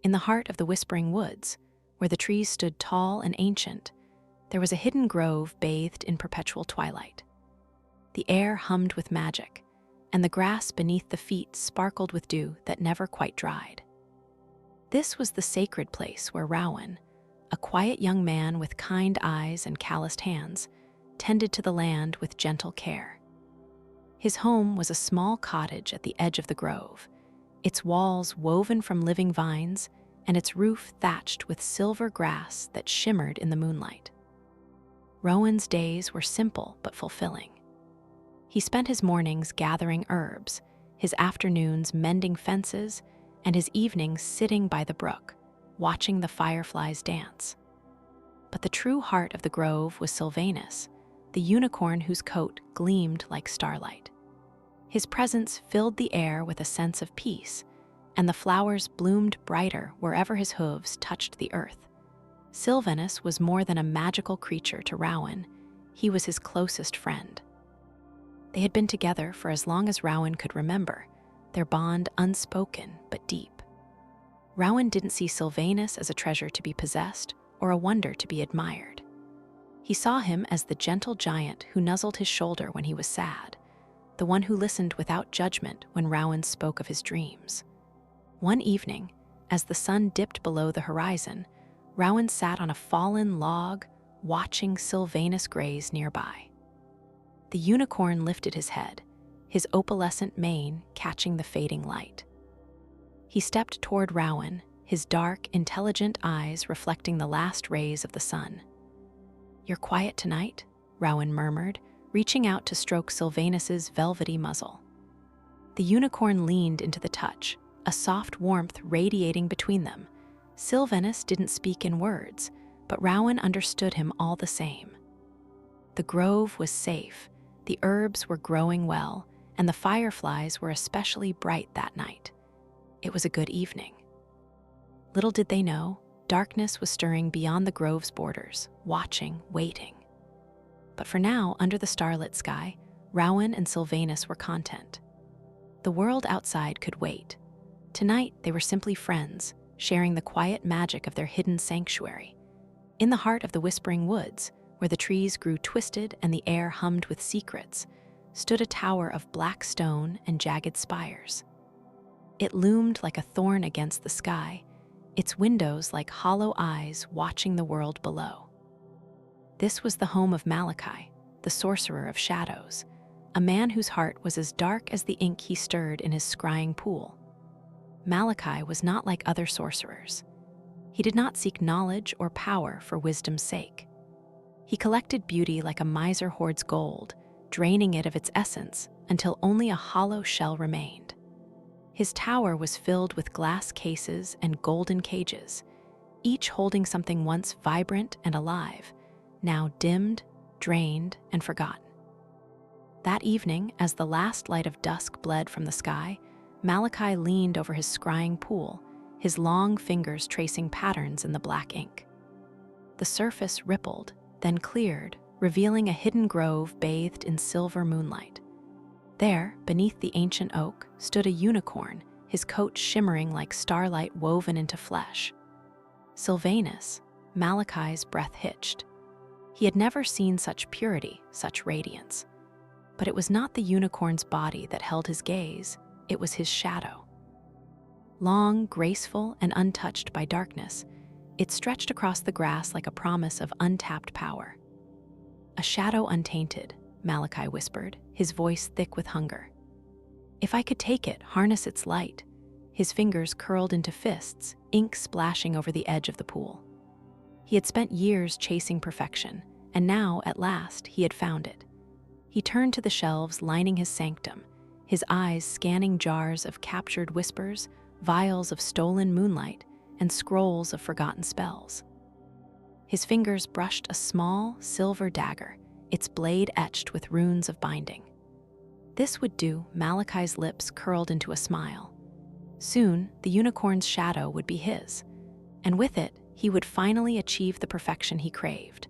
In the heart of the whispering woods, where the trees stood tall and ancient, there was a hidden grove bathed in perpetual twilight. The air hummed with magic, and the grass beneath the feet sparkled with dew that never quite dried. This was the sacred place where Rowan, a quiet young man with kind eyes and calloused hands, tended to the land with gentle care. His home was a small cottage at the edge of the grove, its walls woven from living vines and its roof thatched with silver grass that shimmered in the moonlight. Rowan's days were simple but fulfilling. He spent his mornings gathering herbs, his afternoons mending fences, and his evenings sitting by the brook, watching the fireflies dance. But the true heart of the grove was Sylvanus, the unicorn whose coat gleamed like starlight. His presence filled the air with a sense of peace, and the flowers bloomed brighter wherever his hooves touched the earth. Sylvanus was more than a magical creature to Rowan, he was his closest friend. They had been together for as long as Rowan could remember, their bond unspoken but deep. Rowan didn't see Sylvanus as a treasure to be possessed or a wonder to be admired. He saw him as the gentle giant who nuzzled his shoulder when he was sad, the one who listened without judgment when Rowan spoke of his dreams. One evening, as the sun dipped below the horizon, Rowan sat on a fallen log, watching Sylvanus graze nearby. The unicorn lifted his head, his opalescent mane catching the fading light. He stepped toward Rowan, his dark, intelligent eyes reflecting the last rays of the sun. "You're quiet tonight," Rowan murmured, reaching out to stroke Sylvanus's velvety muzzle. The unicorn leaned into the touch, a soft warmth radiating between them. Sylvanus didn't speak in words, but Rowan understood him all the same. The grove was safe, the herbs were growing well, and the fireflies were especially bright that night. It was a good evening. Little did they know, darkness was stirring beyond the grove's borders, watching, waiting. But for now, under the starlit sky, Rowan and Sylvanus were content. The world outside could wait. Tonight, they were simply friends, sharing the quiet magic of their hidden sanctuary. In the heart of the whispering woods, where the trees grew twisted and the air hummed with secrets, stood a tower of black stone and jagged spires. It loomed like a thorn against the sky, its windows like hollow eyes watching the world below. This was the home of Malachi, the sorcerer of shadows, a man whose heart was as dark as the ink he stirred in his scrying pool. Malachi was not like other sorcerers. He did not seek knowledge or power for wisdom's sake. He collected beauty like a miser hoards gold, draining it of its essence until only a hollow shell remained. His tower was filled with glass cases and golden cages, each holding something once vibrant and alive, now dimmed, drained, and forgotten. That evening, as the last light of dusk bled from the sky, Malachi leaned over his scrying pool, his long fingers tracing patterns in the black ink. The surface rippled, then cleared, revealing a hidden grove bathed in silver moonlight. There, beneath the ancient oak, stood a unicorn, his coat shimmering like starlight woven into flesh. Sylvanus, Malachi's breath hitched. He had never seen such purity, such radiance. But it was not the unicorn's body that held his gaze, it was his shadow. Long, graceful, and untouched by darkness, it stretched across the grass like a promise of untapped power. "A shadow untainted," Malachi whispered, his voice thick with hunger. "If I could take it, harness its light." His fingers curled into fists, ink splashing over the edge of the pool. He had spent years chasing perfection, and now, at last, he had found it. He turned to the shelves lining his sanctum, his eyes scanning jars of captured whispers, vials of stolen moonlight, and scrolls of forgotten spells. His fingers brushed a small, silver dagger, its blade etched with runes of binding. This would do, Malachi's lips curled into a smile. Soon, the unicorn's shadow would be his, and with it, he would finally achieve the perfection he craved.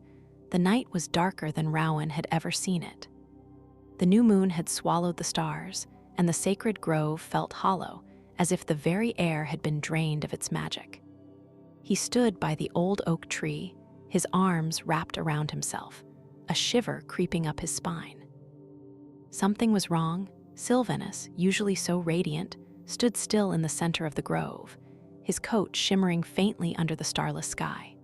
The night was darker than Rowan had ever seen it. The new moon had swallowed the stars, and the sacred grove felt hollow, as if the very air had been drained of its magic. He stood by the old oak tree, his arms wrapped around himself, a shiver creeping up his spine. Something was wrong. Sylvanus, usually so radiant, stood still in the center of the grove, his coat shimmering faintly under the starless sky.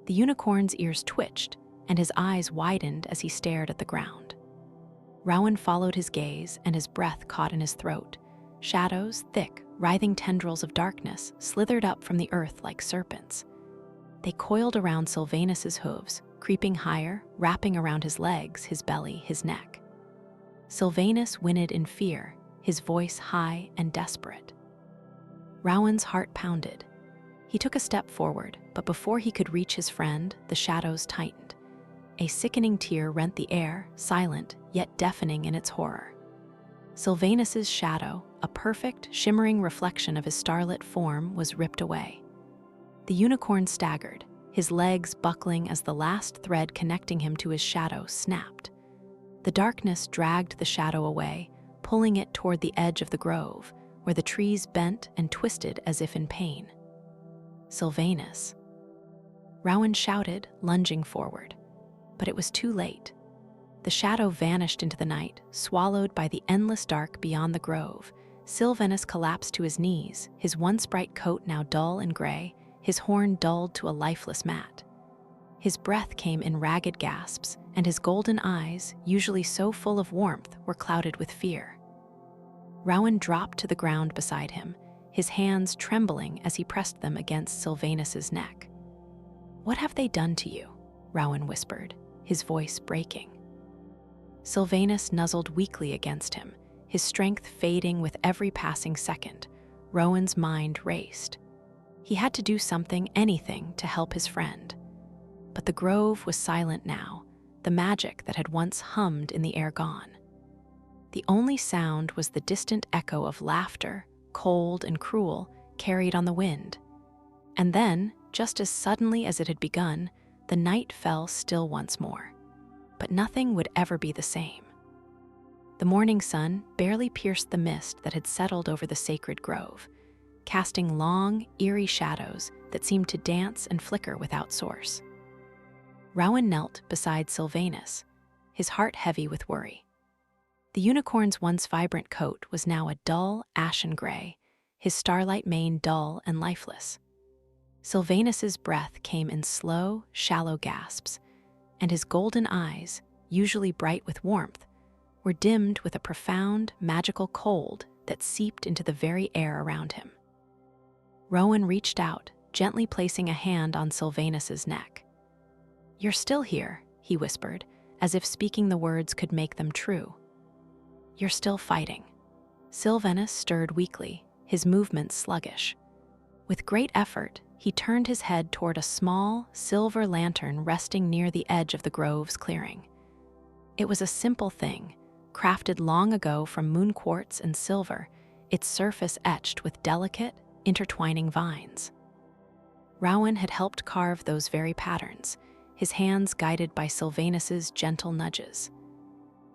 The unicorn's ears twitched, and his eyes widened as he stared at the ground. Rowan followed his gaze, and his breath caught in his throat. Shadows, thick, writhing tendrils of darkness, slithered up from the earth like serpents. They coiled around Sylvanus's hooves, creeping higher, wrapping around his legs, his belly, his neck. Sylvanus whinnied in fear, his voice high and desperate. Rowan's heart pounded. He took a step forward, but before he could reach his friend, the shadows tightened. A sickening tear rent the air, silent, yet deafening in its horror. Sylvanus's shadow, a perfect, shimmering reflection of his starlit form, was ripped away. The unicorn staggered, his legs buckling as the last thread connecting him to his shadow snapped. The darkness dragged the shadow away, pulling it toward the edge of the grove, where the trees bent and twisted as if in pain. Sylvanus. Rowan shouted, lunging forward. But it was too late. The shadow vanished into the night, swallowed by the endless dark beyond the grove. Sylvanus collapsed to his knees, his once bright coat now dull and gray, his horn dulled to a lifeless mat. His breath came in ragged gasps, and his golden eyes, usually so full of warmth, were clouded with fear. Rowan dropped to the ground beside him, his hands trembling as he pressed them against Sylvanus's neck. "What have they done to you?" Rowan whispered, his voice breaking. Sylvanus nuzzled weakly against him, his strength fading with every passing second. Rowan's mind raced. He had to do something, anything, to help his friend. But the grove was silent now, the magic that had once hummed in the air gone. The only sound was the distant echo of laughter, cold and cruel, carried on the wind. And then, just as suddenly as it had begun, the night fell still once more. But nothing would ever be the same. The morning sun barely pierced the mist that had settled over the sacred grove, casting long, eerie shadows that seemed to dance and flicker without source. Rowan knelt beside Sylvanus, his heart heavy with worry. The unicorn's once vibrant coat was now a dull, ashen gray, his starlight mane dull and lifeless. Sylvanus's breath came in slow, shallow gasps, and his golden eyes, usually bright with warmth, were dimmed with a profound, magical cold that seeped into the very air around him. Rowan reached out, gently placing a hand on Sylvanus's neck. "You're still here," he whispered, as if speaking the words could make them true. "You're still fighting." Sylvanus stirred weakly, his movements sluggish. With great effort, he turned his head toward a small, silver lantern resting near the edge of the grove's clearing. It was a simple thing, crafted long ago from moon quartz and silver, its surface etched with delicate, intertwining vines. Rowan had helped carve those very patterns, his hands guided by Sylvanus's gentle nudges.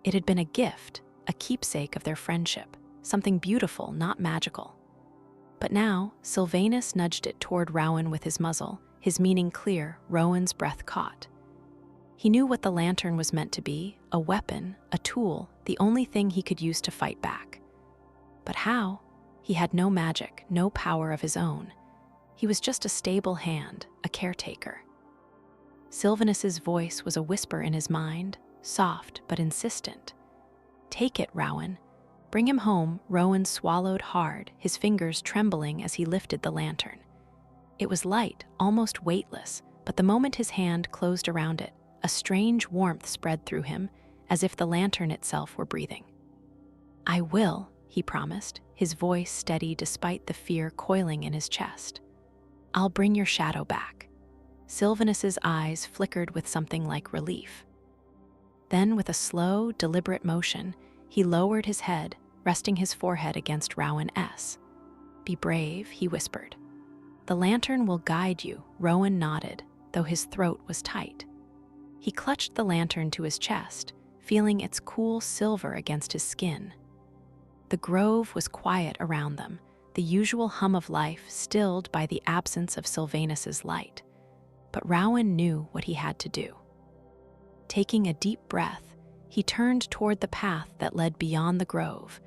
It had been a gift, a keepsake of their friendship, something beautiful, not magical. But now, Sylvanus nudged it toward Rowan with his muzzle, his meaning clear. Rowan's breath caught. He knew what the lantern was meant to be, a weapon, a tool, the only thing he could use to fight back. But how? He had no magic, no power of his own. He was just a stable hand, a caretaker. Sylvanus's voice was a whisper in his mind, soft but insistent. "Take it, Rowan. Bring him home." Rowan swallowed hard, his fingers trembling as he lifted the lantern. It was light, almost weightless, but the moment his hand closed around it, a strange warmth spread through him, as if the lantern itself were breathing. "I will," he promised, his voice steady despite the fear coiling in his chest. "I'll bring your shadow back." Sylvanus's eyes flickered with something like relief. Then, with a slow, deliberate motion, he lowered his head, resting his forehead against Rowan's. "Be brave," he whispered. "The lantern will guide you." Rowan nodded, though his throat was tight. He clutched the lantern to his chest, feeling its cool silver against his skin. The grove was quiet around them, the usual hum of life stilled by the absence of Sylvanus's light. But Rowan knew what he had to do. Taking a deep breath, he turned toward the path that led beyond the grove,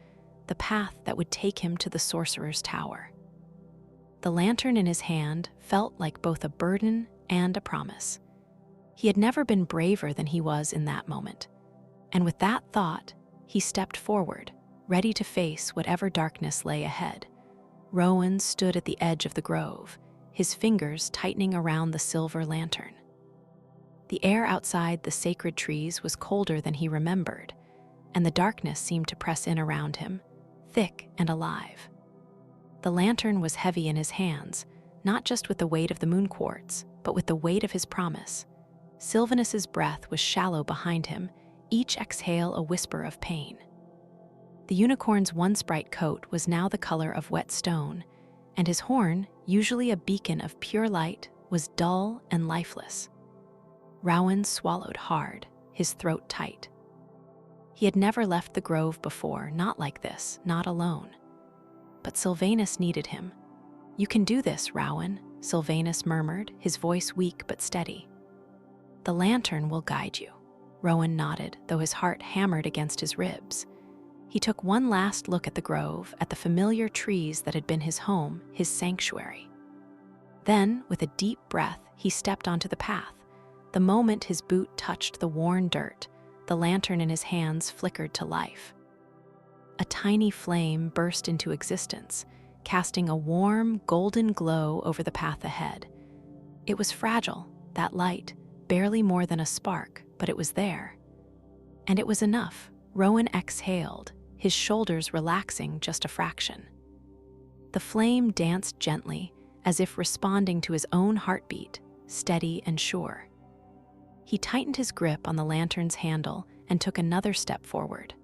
the path that would take him to the sorcerer's tower. The lantern in his hand felt like both a burden and a promise. He had never been braver than he was in that moment. And with that thought, he stepped forward, ready to face whatever darkness lay ahead. Rowan stood at the edge of the grove, his fingers tightening around the silver lantern. The air outside the sacred trees was colder than he remembered, and the darkness seemed to press in around him, thick and alive. The lantern was heavy in his hands, not just with the weight of the moon quartz, but with the weight of his promise. Sylvanus's breath was shallow behind him, each exhale a whisper of pain. The unicorn's once bright coat was now the color of wet stone, and his horn, usually a beacon of pure light, was dull and lifeless. Rowan swallowed hard, his throat tight. He had never left the grove before, not like this, not alone. But Sylvanus needed him. "You can do this, Rowan," Sylvanus murmured, his voice weak but steady. "The lantern will guide you." Rowan nodded, though his heart hammered against his ribs. He took one last look at the grove, at the familiar trees that had been his home, his sanctuary. Then, with a deep breath, he stepped onto the path. The moment his boot touched the worn dirt, the lantern in his hands flickered to life. A tiny flame burst into existence, casting a warm, golden glow over the path ahead. It was fragile, that light, barely more than a spark, but it was there. And it was enough. Rowan exhaled, his shoulders relaxing just a fraction. The flame danced gently, as if responding to his own heartbeat, steady and sure. He tightened his grip on the lantern's handle and took another step forward.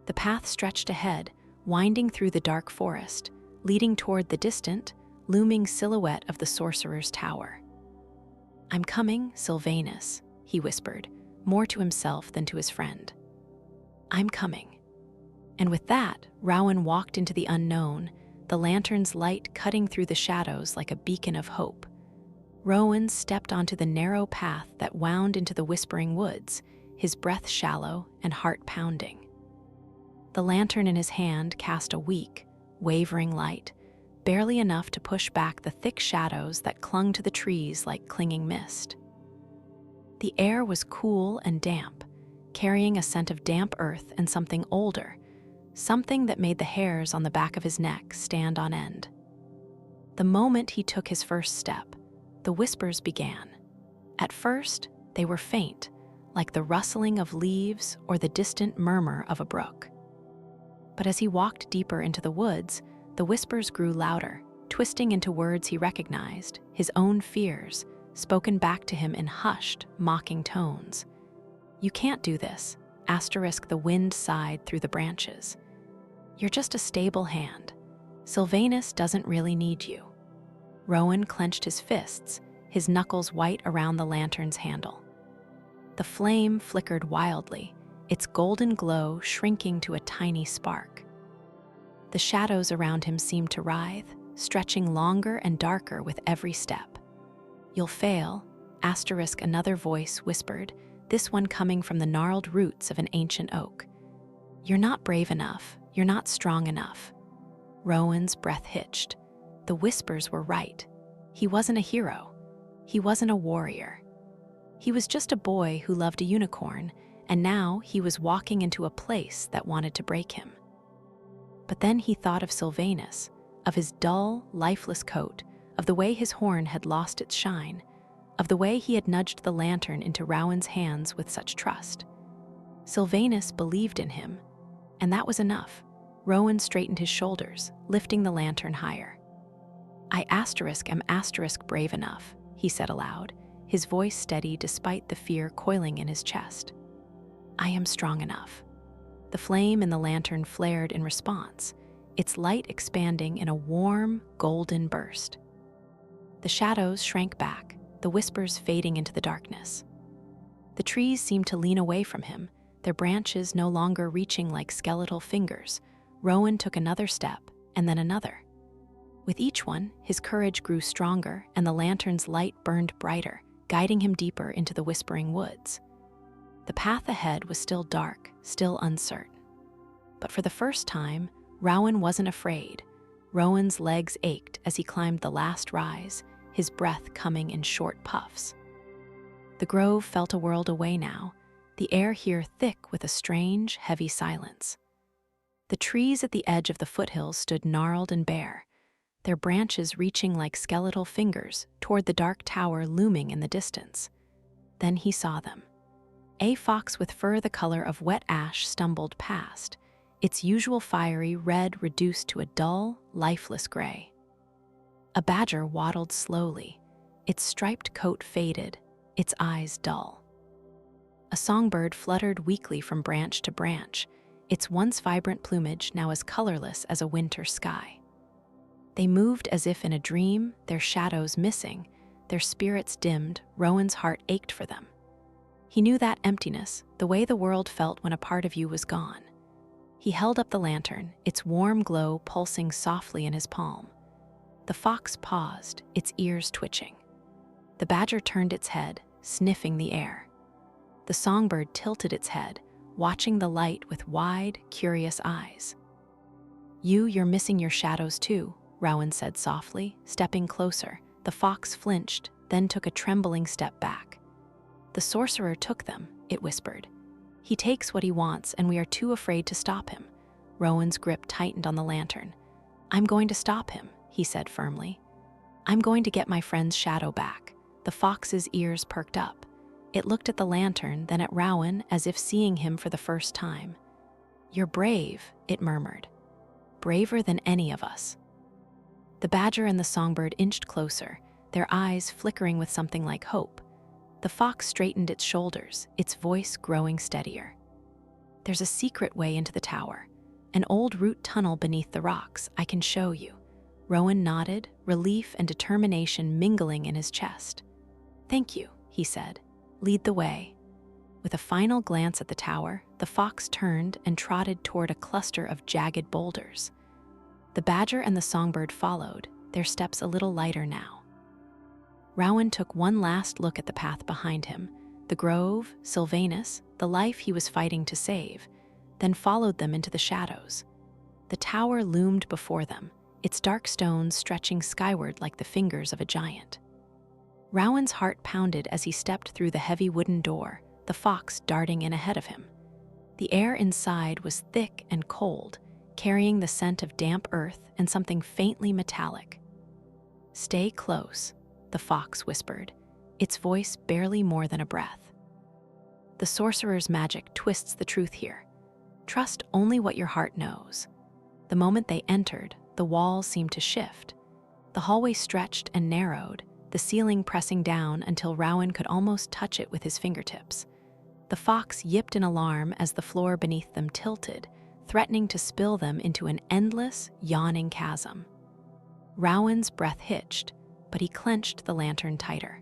The path stretched ahead, winding through the dark forest, leading toward the distant, looming silhouette of the sorcerer's tower. "I'm coming, Sylvanus," he whispered, more to himself than to his friend. "I'm coming." And with that, Rowan walked into the unknown, the lantern's light cutting through the shadows like a beacon of hope. Rowan stepped onto the narrow path that wound into the whispering woods, his breath shallow and heart pounding. The lantern in his hand cast a weak, wavering light, barely enough to push back the thick shadows that clung to the trees like clinging mist. The air was cool and damp, carrying a scent of damp earth and something older, something that made the hairs on the back of his neck stand on end. The moment he took his first step, the whispers began. At first, they were faint, like the rustling of leaves or the distant murmur of a brook. But as he walked deeper into the woods, the whispers grew louder, twisting into words he recognized, his own fears, spoken back to him in hushed, mocking tones. "You can't do this," the wind sighed through the branches. "You're just a stable hand. Sylvanus doesn't really need you." Rowan clenched his fists, his knuckles white around the lantern's handle. The flame flickered wildly, its golden glow shrinking to a tiny spark. The shadows around him seemed to writhe, stretching longer and darker with every step. "You'll fail," another voice whispered, this one coming from the gnarled roots of an ancient oak. "You're not brave enough, you're not strong enough." Rowan's breath hitched. The whispers were right. He wasn't a hero. He wasn't a warrior. He was just a boy who loved a unicorn, and now he was walking into a place that wanted to break him. But then he thought of Sylvanus, of his dull, lifeless coat, of the way his horn had lost its shine, of the way he had nudged the lantern into Rowan's hands with such trust. Sylvanus believed in him, and that was enough. Rowan straightened his shoulders, lifting the lantern higher. "I am brave enough," he said aloud, his voice steady despite the fear coiling in his chest. "I am strong enough." The flame in the lantern flared in response, its light expanding in a warm, golden burst. The shadows shrank back, the whispers fading into the darkness. The trees seemed to lean away from him, their branches no longer reaching like skeletal fingers. Rowan took another step, and then another. With each one, his courage grew stronger and the lantern's light burned brighter, guiding him deeper into the whispering woods. The path ahead was still dark, still uncertain. But for the first time, Rowan wasn't afraid. Rowan's legs ached as he climbed the last rise, his breath coming in short puffs. The grove felt a world away now, the air here thick with a strange, heavy silence. The trees at the edge of the foothills stood gnarled and bare, their branches reaching like skeletal fingers toward the dark tower looming in the distance. Then he saw them. A fox with fur the color of wet ash stumbled past, its usual fiery red reduced to a dull, lifeless gray. A badger waddled slowly, its striped coat faded, its eyes dull. A songbird fluttered weakly from branch to branch, its once vibrant plumage now as colorless as a winter sky. They moved as if in a dream, their shadows missing, their spirits dimmed. Rowan's heart ached for them. He knew that emptiness, the way the world felt when a part of you was gone. He held up the lantern, its warm glow pulsing softly in his palm. The fox paused, its ears twitching. The badger turned its head, sniffing the air. The songbird tilted its head, watching the light with wide, curious eyes. You're missing your shadows too," Rowan said softly, stepping closer. The fox flinched, then took a trembling step back. "The sorcerer took them," it whispered. "He takes what he wants, and we are too afraid to stop him." Rowan's grip tightened on the lantern. "I'm going to stop him," he said firmly. "I'm going to get my friend's shadow back." The fox's ears perked up. It looked at the lantern, then at Rowan, as if seeing him for the first time. "You're brave," it murmured. "Braver than any of us." The badger and the songbird inched closer, their eyes flickering with something like hope. The fox straightened its shoulders, its voice growing steadier. "There's a secret way into the tower, an old root tunnel beneath the rocks. I can show you." Rowan nodded, relief and determination mingling in his chest. "Thank you," he said. "Lead the way." With a final glance at the tower, the fox turned and trotted toward a cluster of jagged boulders. The badger and the songbird followed, their steps a little lighter now. Rowan took one last look at the path behind him, the grove, Sylvanus, the life he was fighting to save, then followed them into the shadows. The tower loomed before them, its dark stones stretching skyward like the fingers of a giant. Rowan's heart pounded as he stepped through the heavy wooden door, the fox darting in ahead of him. The air inside was thick and cold, carrying the scent of damp earth and something faintly metallic. "Stay close," the fox whispered, its voice barely more than a breath. The sorcerer's magic twists the truth here. Trust only what your heart knows. The moment they entered, the walls seemed to shift. The hallway stretched and narrowed, the ceiling pressing down until Rowan could almost touch it with his fingertips. The fox yipped in alarm as the floor beneath them tilted, threatening to spill them into an endless, yawning chasm. Rowan's breath hitched, but he clenched the lantern tighter.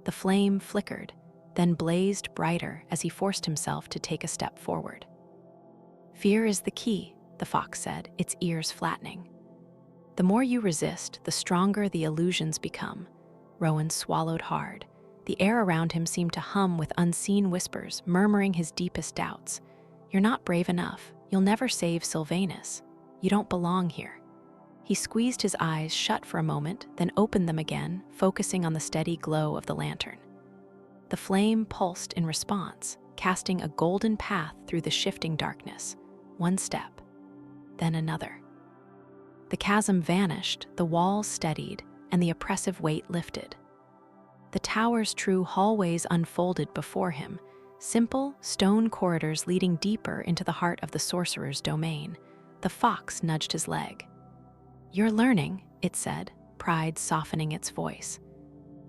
The flame flickered, then blazed brighter as he forced himself to take a step forward. "Fear is the key," the fox said, its ears flattening. "The more you resist, the stronger the illusions become." Rowan swallowed hard. The air around him seemed to hum with unseen whispers, murmuring his deepest doubts. "You're not brave enough. You'll never save Sylvanus. You don't belong here." He squeezed his eyes shut for a moment, then opened them again, focusing on the steady glow of the lantern. The flame pulsed in response, casting a golden path through the shifting darkness. One step, then another. The chasm vanished, the walls steadied, and the oppressive weight lifted. The tower's true hallways unfolded before him, simple, stone corridors leading deeper into the heart of the sorcerer's domain. The fox nudged his leg. "You're learning," it said, pride softening its voice.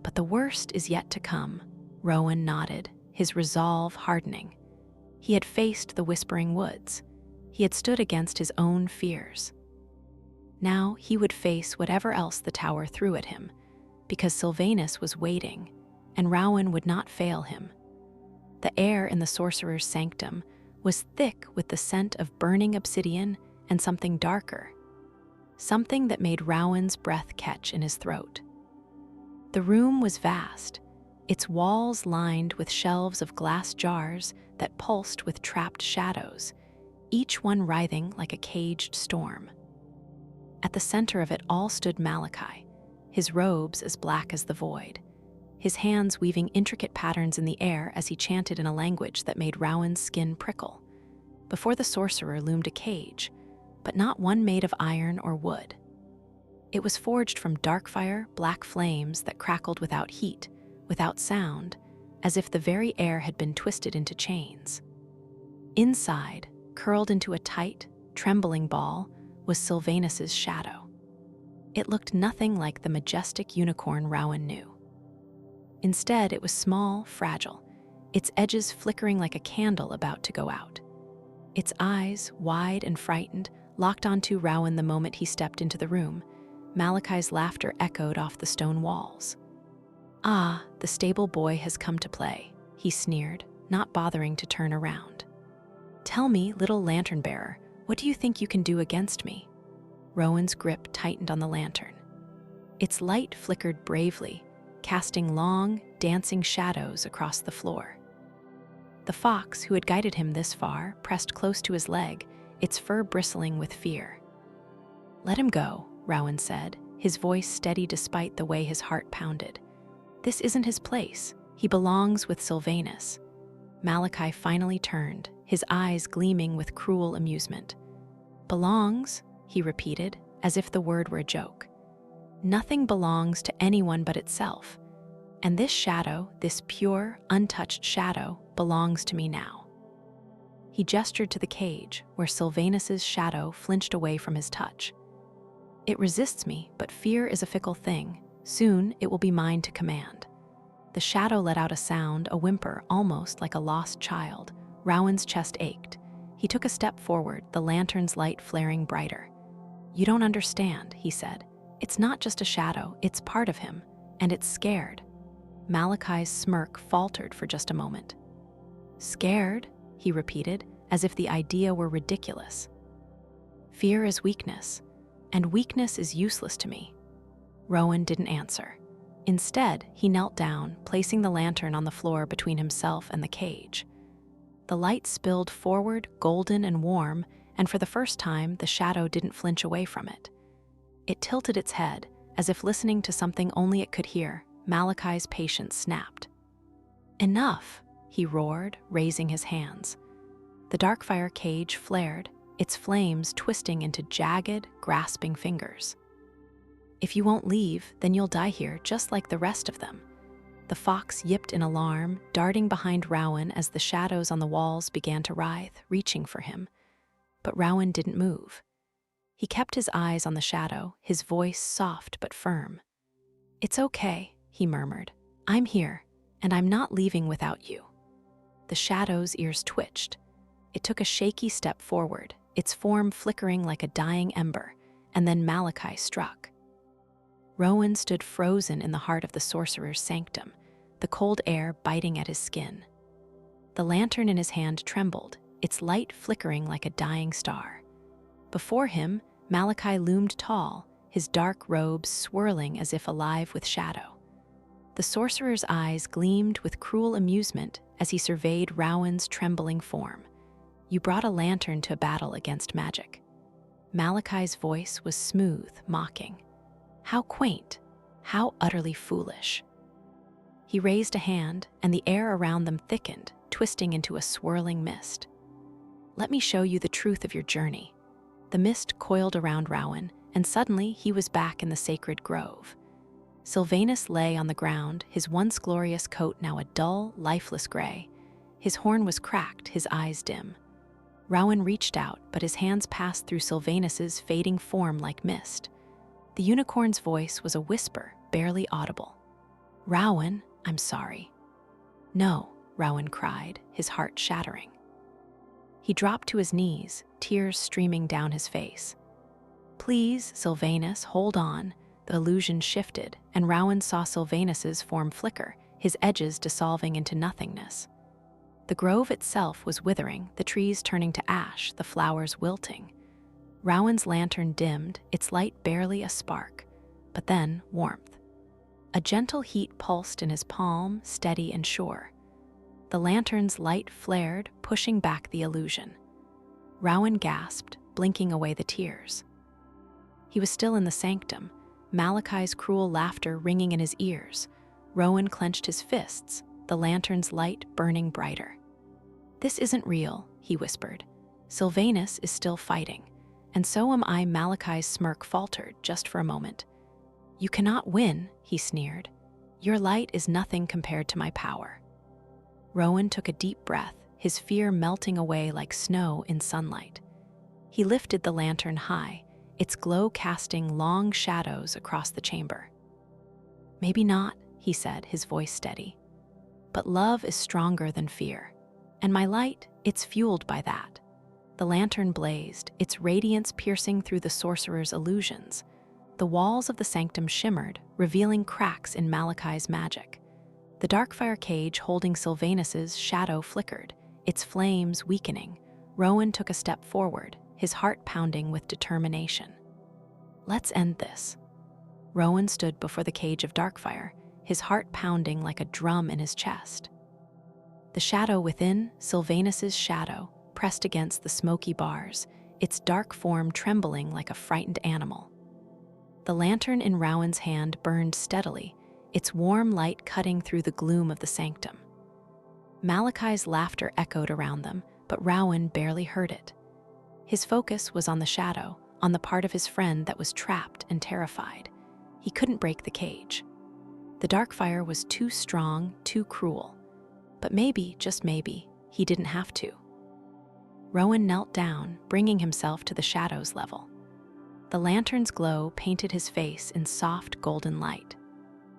"But the worst is yet to come." Rowan nodded, his resolve hardening. He had faced the whispering woods. He had stood against his own fears. Now he would face whatever else the tower threw at him, because Sylvanus was waiting, and Rowan would not fail him. The air in the sorcerer's sanctum was thick with the scent of burning obsidian and something darker. something that made Rowan's breath catch in his throat. The room was vast, its walls lined with shelves of glass jars that pulsed with trapped shadows, each one writhing like a caged storm. At the center of it all stood Malachi, his robes as black as the void, his hands weaving intricate patterns in the air as he chanted in a language that made Rowan's skin prickle. Before the sorcerer loomed a cage, but not one made of iron or wood. It was forged from dark fire, black flames that crackled without heat, without sound, as if the very air had been twisted into chains. Inside, curled into a tight, trembling ball, was Sylvanus's shadow. It looked nothing like the majestic unicorn Rowan knew. Instead, it was small, fragile, its edges flickering like a candle about to go out. Its eyes, wide and frightened, locked onto Rowan the moment he stepped into the room. Malachi's laughter echoed off the stone walls. "Ah, the stable boy has come to play," he sneered, not bothering to turn around. "Tell me, little lantern-bearer, what do you think you can do against me?" Rowan's grip tightened on the lantern. Its light flickered bravely, casting long, dancing shadows across the floor. The fox, who had guided him this far, pressed close to his leg, its fur bristling with fear. "Let him go," Rowan said, his voice steady despite the way his heart pounded. "This isn't his place. He belongs with Sylvanus." Malachi finally turned, his eyes gleaming with cruel amusement. "Belongs?" he repeated, as if the word were a joke. "Nothing belongs to anyone but itself. And this shadow, this pure, untouched shadow, belongs to me now." He gestured to the cage, where Sylvanus's shadow flinched away from his touch. "It resists me, but fear is a fickle thing. Soon it will be mine to command." The shadow let out a sound, a whimper, almost like a lost child. Rowan's chest ached. He took a step forward, the lantern's light flaring brighter. "You don't understand," he said. "It's not just a shadow, it's part of him, and it's scared." Malachi's smirk faltered for just a moment. "Scared?" he repeated, as if the idea were ridiculous. "Fear is weakness, and weakness is useless to me." Rowan didn't answer. Instead, he knelt down, placing the lantern on the floor between himself and the cage. The light spilled forward, golden and warm, and for the first time, the shadow didn't flinch away from it. It tilted its head, as if listening to something only it could hear. Malachi's patience snapped. "Enough!" he roared, raising his hands. The dark fire cage flared, its flames twisting into jagged, grasping fingers. "If you won't leave, then you'll die here just like the rest of them." The fox yipped in alarm, darting behind Rowan as the shadows on the walls began to writhe, reaching for him. But Rowan didn't move. He kept his eyes on the shadow, his voice soft but firm. "It's okay," he murmured. "I'm here, and I'm not leaving without you." The shadow's ears twitched. It took a shaky step forward, its form flickering like a dying ember, and then Malachi struck. Rowan stood frozen in the heart of the sorcerer's sanctum, the cold air biting at his skin. The lantern in his hand trembled, its light flickering like a dying star. Before him, Malachi loomed tall, his dark robes swirling as if alive with shadow. The sorcerer's eyes gleamed with cruel amusement as he surveyed Rowan's trembling form. "You brought a lantern to a battle against magic." Malachi's voice was smooth, mocking. How quaint, how utterly foolish. He raised a hand, and the air around them thickened, twisting into a swirling mist. "Let me show you the truth of your journey." The mist coiled around Rowan, and suddenly he was back in the sacred grove. Sylvanus lay on the ground, his once glorious coat now a dull, lifeless gray. His horn was cracked, his eyes dim. Rowan reached out, but his hands passed through Sylvanus's fading form like mist. The unicorn's voice was a whisper, barely audible. "Rowan, I'm sorry." "No," Rowan cried, his heart shattering. He dropped to his knees, tears streaming down his face. "Please, Sylvanus, hold on." The illusion shifted, and Rowan saw Sylvanus's form flicker, his edges dissolving into nothingness. The grove itself was withering, the trees turning to ash, the flowers wilting. Rowan's lantern dimmed, its light barely a spark, but then warmth. A gentle heat pulsed in his palm, steady and sure. The lantern's light flared, pushing back the illusion. Rowan gasped, blinking away the tears. He was still in the sanctum, Malachi's cruel laughter ringing in his ears. Rowan clenched his fists, the lantern's light burning brighter. "This isn't real," he whispered. "Sylvanus is still fighting, and so am I." Malachi's smirk faltered just for a moment. "You cannot win," he sneered. "Your light is nothing compared to my power." Rowan took a deep breath, his fear melting away like snow in sunlight. He lifted the lantern high, its glow casting long shadows across the chamber. "Maybe not," he said, his voice steady. "But love is stronger than fear, and my light, it's fueled by that." The lantern blazed, its radiance piercing through the sorcerer's illusions. The walls of the sanctum shimmered, revealing cracks in Malachi's magic. The dark-fire cage holding Sylvanus's shadow flickered, its flames weakening. Rowan took a step forward, his heart pounding with determination. "Let's end this." Rowan stood before the cage of darkfire, his heart pounding like a drum in his chest. The shadow within, Sylvanus's shadow, pressed against the smoky bars, its dark form trembling like a frightened animal. The lantern in Rowan's hand burned steadily, its warm light cutting through the gloom of the sanctum. Malachi's laughter echoed around them, but Rowan barely heard it. His focus was on the shadow, on the part of his friend that was trapped and terrified. He couldn't break the cage. The dark fire was too strong, too cruel. But maybe, just maybe, he didn't have to. Rowan knelt down, bringing himself to the shadow's level. The lantern's glow painted his face in soft golden light.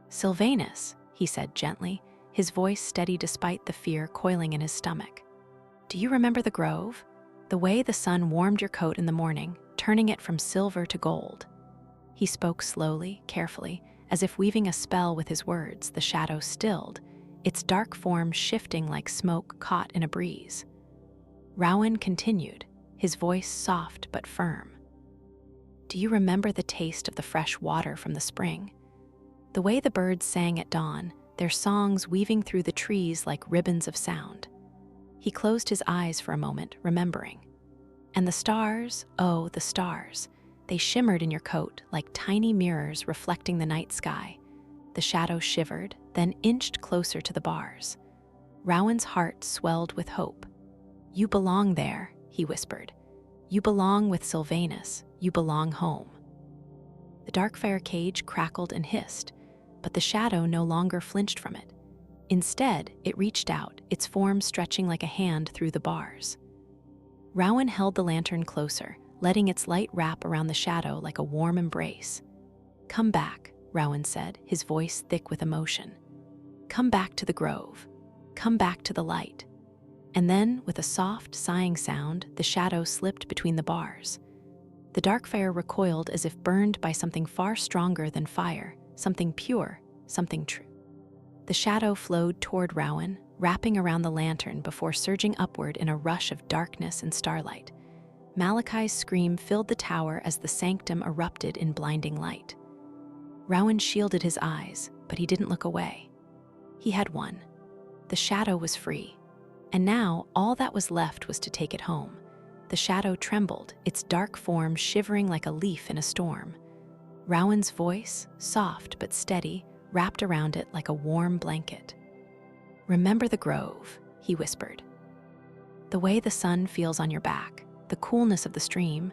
"Sylvanus," he said gently, his voice steady despite the fear coiling in his stomach. "Do you remember the grove? The way the sun warmed your coat in the morning, turning it from silver to gold?" He spoke slowly, carefully, as if weaving a spell with his words. The shadow stilled, its dark form shifting like smoke caught in a breeze. Rowan continued, his voice soft but firm. "Do you remember the taste of the fresh water from the spring? The way the birds sang at dawn, their songs weaving through the trees like ribbons of sound?" He closed his eyes for a moment, remembering. "And the stars, oh, the stars, they shimmered in your coat like tiny mirrors reflecting the night sky." The shadow shivered, then inched closer to the bars. Rowan's heart swelled with hope. "You belong there," he whispered. "You belong with Sylvanus. You belong home." The dark-fire cage crackled and hissed, but the shadow no longer flinched from it. Instead, it reached out, its form stretching like a hand through the bars. Rowan held the lantern closer, letting its light wrap around the shadow like a warm embrace. "Come back," Rowan said, his voice thick with emotion. "Come back to the grove. Come back to the light." And then, with a soft, sighing sound, the shadow slipped between the bars. The dark fire recoiled as if burned by something far stronger than fire, something pure, something true. The shadow flowed toward Rowan, wrapping around the lantern before surging upward in a rush of darkness and starlight. Malachi's scream filled the tower as the sanctum erupted in blinding light. Rowan shielded his eyes, but he didn't look away. He had won. The shadow was free. And now, all that was left was to take it home. The shadow trembled, its dark form shivering like a leaf in a storm. Rowan's voice, soft but steady, wrapped around it like a warm blanket. "Remember the grove," he whispered. "The way the sun feels on your back, the coolness of the stream,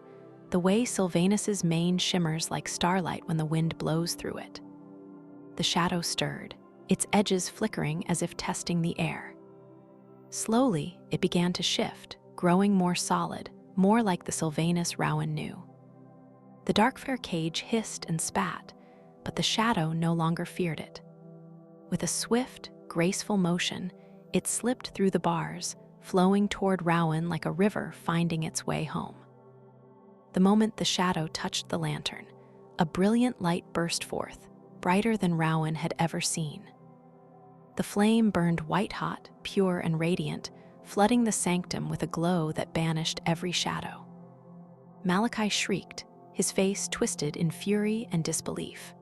the way Sylvanus's mane shimmers like starlight when the wind blows through it." The shadow stirred, its edges flickering as if testing the air. Slowly, it began to shift, growing more solid, more like the Sylvanus Rowan knew. The dark-fire cage hissed and spat, but the shadow no longer feared it. With a swift, graceful motion, it slipped through the bars, flowing toward Rowan like a river finding its way home. The moment the shadow touched the lantern, a brilliant light burst forth, brighter than Rowan had ever seen. The flame burned white-hot, pure and radiant, flooding the sanctum with a glow that banished every shadow. Malachi shrieked, his face twisted in fury and disbelief.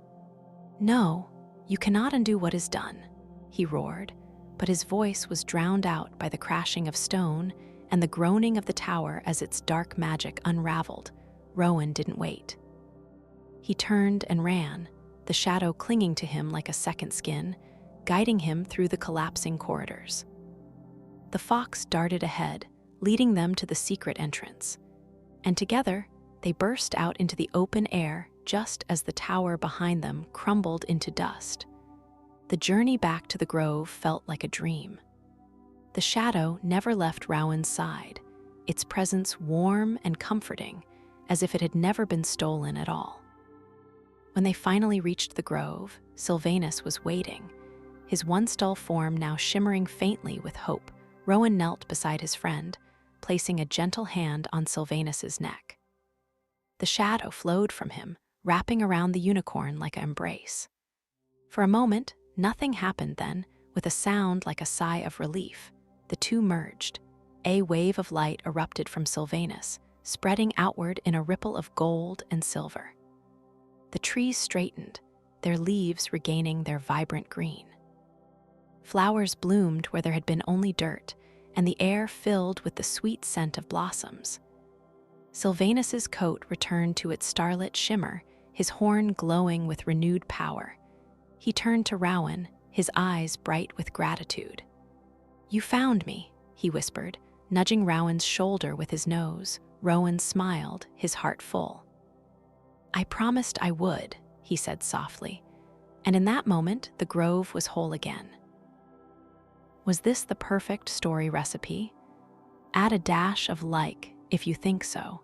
"No, you cannot undo what is done," he roared, but his voice was drowned out by the crashing of stone and the groaning of the tower as its dark magic unraveled. Rowan didn't wait. He turned and ran, the shadow clinging to him like a second skin, guiding him through the collapsing corridors. The fox darted ahead, leading them to the secret entrance, and together they burst out into the open air just as the tower behind them crumbled into dust. The journey back to the grove felt like a dream. The shadow never left Rowan's side, its presence warm and comforting, as if it had never been stolen at all. When they finally reached the grove, Sylvanus was waiting, his one-stall form now shimmering faintly with hope. Rowan knelt beside his friend, placing a gentle hand on Sylvanus's neck. The shadow flowed from him, wrapping around the unicorn like an embrace. For a moment, nothing happened then. With a sound like a sigh of relief, the two merged. A wave of light erupted from Sylvanus, spreading outward in a ripple of gold and silver. The trees straightened, their leaves regaining their vibrant green. Flowers bloomed where there had been only dirt, and the air filled with the sweet scent of blossoms. Sylvanus's coat returned to its starlit shimmer, his horn glowing with renewed power. He turned to Rowan, his eyes bright with gratitude. "You found me," he whispered, nudging Rowan's shoulder with his nose. Rowan smiled, his heart full. "I promised I would," he said softly, and in that moment the grove was whole again. Was this the perfect story recipe? Add a dash of like if you think so.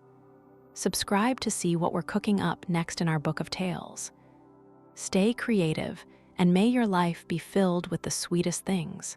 Subscribe to see what we're cooking up next in our book of tales. Stay creative, and may your life be filled with the sweetest things.